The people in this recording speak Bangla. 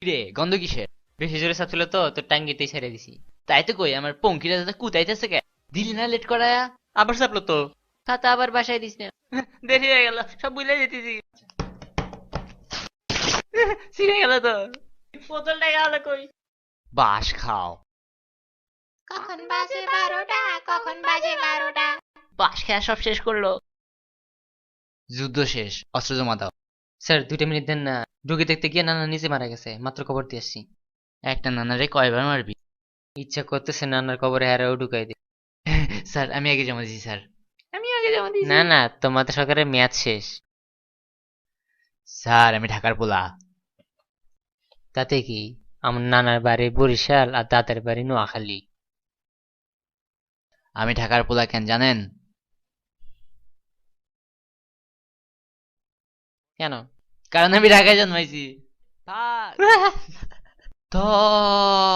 রে গন্ধ কিসের? বেশি জোরে চাপ ছিল তো তোর টাঙ্গিতেই ছেড়ে দিছি। তাই তো কই আমার পঙ্কিরা দাদা কুতাইতেছে কে? দিলি না লেট করায়া? আবার চাপলো তো। খাতা আবার বাসায় দিস না। দেরি হয়ে গেল, সব বুঝলে যেতেছি। ছিঁড়ে গেল তো, বোতলটা গেল কই? বাস খাও। কখন বাজে 12টা, কখন বাজে 12টা। বাস খেয়া সব শেষ করলো। যুদ্ধ শেষ, অস্ত্র জমা দাও। স্যার 2টা মিনিট দেন না, রোগী দেখতে গিয়ে নানা নিজে মারা গেছে, মাত্র খবর দিয়ে আসছি। একটা নানারে কয়বার মারবি? ইচ্ছা করতেছে নানার কবরে হারাও ঢুকাই দিই। স্যার আমি আগে জমা দিছি স্যার। আমি আগে জমা দিয়েছি। না না, তোমাদের সরকারের মেয়াদ শেষ। স্যার আমি ঢাকার পোলা। তাতে কি, আমার নানার বাড়ি বরিশাল আর দাদার বাড়ি নোয়াখালী। আমি ঢাকার পোলা কেন জানেন? কেন? কারণ আমি ঢাকায় জন্মাইছি। থাক। ধর